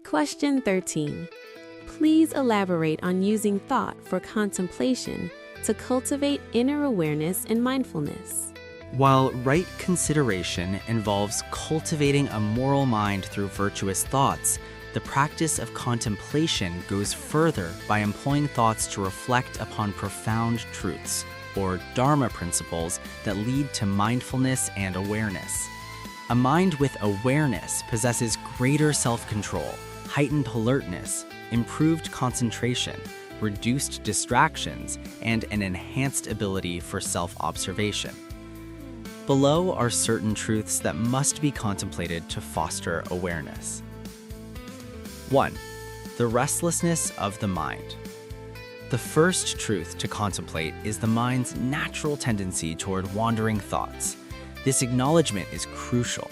Question 13. Please elaborate on using thought for contemplation to cultivate inner awareness and mindfulness. While right consideration involves cultivating a moral mind through virtuous thoughts, the practice of contemplation goes further by employing thoughts to reflect upon profound truths, or Dharma principles that lead to mindfulness and awareness. A mind with awareness possesses greater self-control, heightened alertness, improved concentration, reduced distractions, and an enhanced ability for self-observation. Below are certain truths that must be contemplated to foster awareness. 1. The restlessness of the mind. The first truth to contemplate is the mind's natural tendency toward wandering thoughts. This acknowledgement is crucial.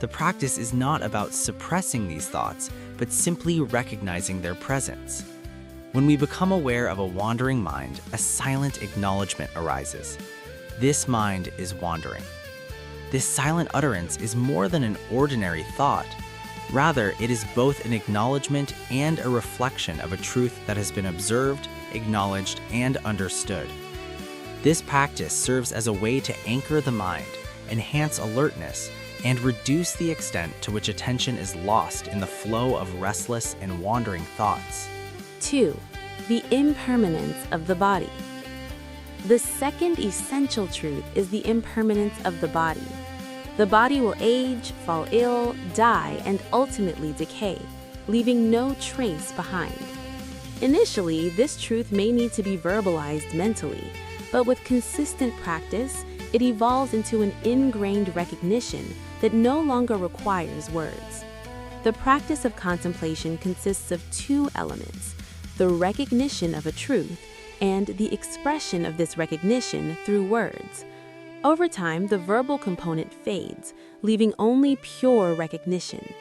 The practice is not about suppressing these thoughts, but simply recognizing their presence. When we become aware of a wandering mind, a silent acknowledgement arises. This mind is wandering. This silent utterance is more than an ordinary thought. Rather, it is both an acknowledgement and a reflection of a truth that has been observed, acknowledged, and understood. This practice serves as a way to anchor the mind, enhance alertness, and reduce the extent to which attention is lost in the flow of restless and wandering thoughts. 2. The impermanence of the body. The second essential truth is the impermanence of the body. The body will age, fall ill, die, and ultimately decay, leaving no trace behind. Initially, this truth may need to be verbalized mentally, but with consistent practice, it evolves into an ingrained recognition that no longer requires words. The practice of contemplation consists of two elements: the recognition of a truth and the expression of this recognition through words. Over time, the verbal component fades, leaving only pure recognition.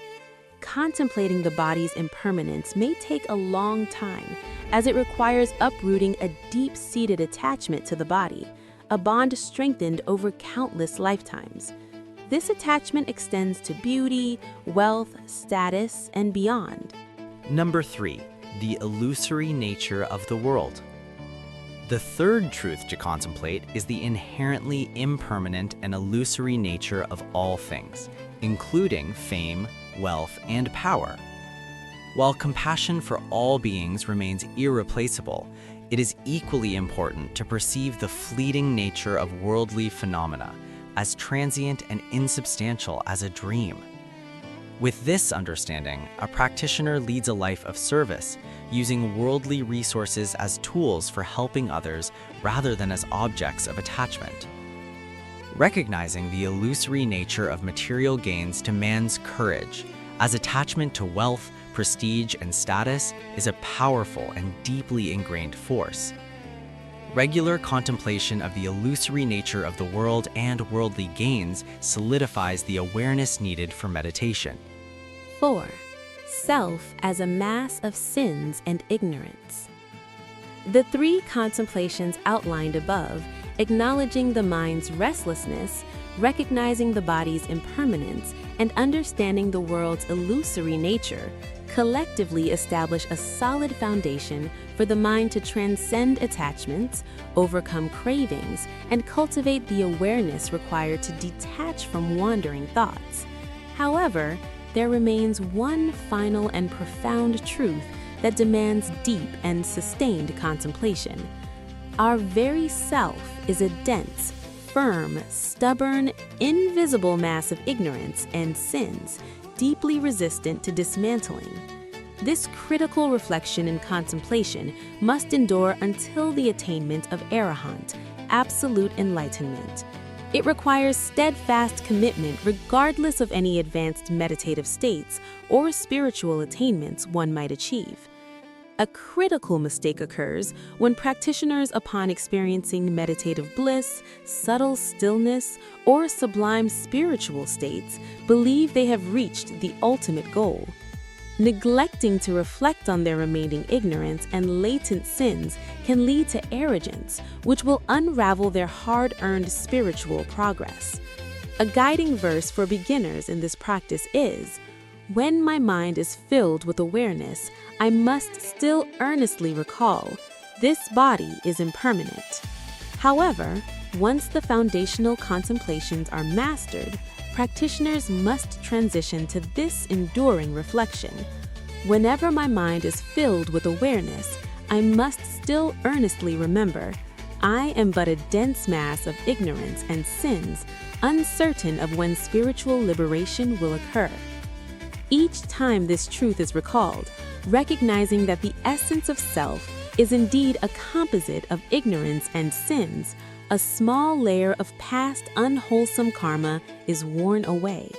Contemplating the body's impermanence may take a long time, as it requires uprooting a deep-seated attachment to the body, a bond strengthened over countless lifetimes. This attachment extends to beauty, wealth, status, and beyond. Number 3. The illusory nature of the world. The third truth to contemplate is the inherently impermanent and illusory nature of all things, including fame, wealth, and power. While compassion for all beings remains irreplaceable, it is equally important to perceive the fleeting nature of worldly phenomena as transient and insubstantial as a dream. With this understanding, a practitioner leads a life of service, using worldly resources as tools for helping others rather than as objects of attachment. Recognizing the illusory nature of material gains demands courage, as attachment to wealth, prestige, and status is a powerful and deeply ingrained force. Regular contemplation of the illusory nature of the world and worldly gains solidifies the awareness needed for meditation. 4. Self as a mass of sins and ignorance. The three contemplations outlined above, acknowledging the mind's restlessness, recognizing the body's impermanence, and understanding the world's illusory nature, collectively establish a solid foundation for the mind to transcend attachments, overcome cravings, and cultivate the awareness required to detach from wandering thoughts. However, there remains one final and profound truth that demands deep and sustained contemplation. Our very self is a dense, firm, stubborn, invisible mass of ignorance and sins, deeply resistant to dismantling. This critical reflection and contemplation must endure until the attainment of arahant, absolute enlightenment. It requires steadfast commitment regardless of any advanced meditative states or spiritual attainments one might achieve. A critical mistake occurs when practitioners, upon experiencing meditative bliss, subtle stillness, or sublime spiritual states, believe they have reached the ultimate goal. Neglecting to reflect on their remaining ignorance and latent sins can lead to arrogance, which will unravel their hard-earned spiritual progress. A guiding verse for beginners in this practice is, When my mind is filled with awareness, I must still earnestly recall, this body is impermanent. However, once the foundational contemplations are mastered, practitioners must transition to this enduring reflection. Whenever my mind is filled with awareness, I must still earnestly remember, I am but a dense mass of ignorance and sins, uncertain of when spiritual liberation will occur. Each time this truth is recalled, recognizing that the essence of self is indeed a composite of ignorance and sins, a small layer of past unwholesome karma is worn away.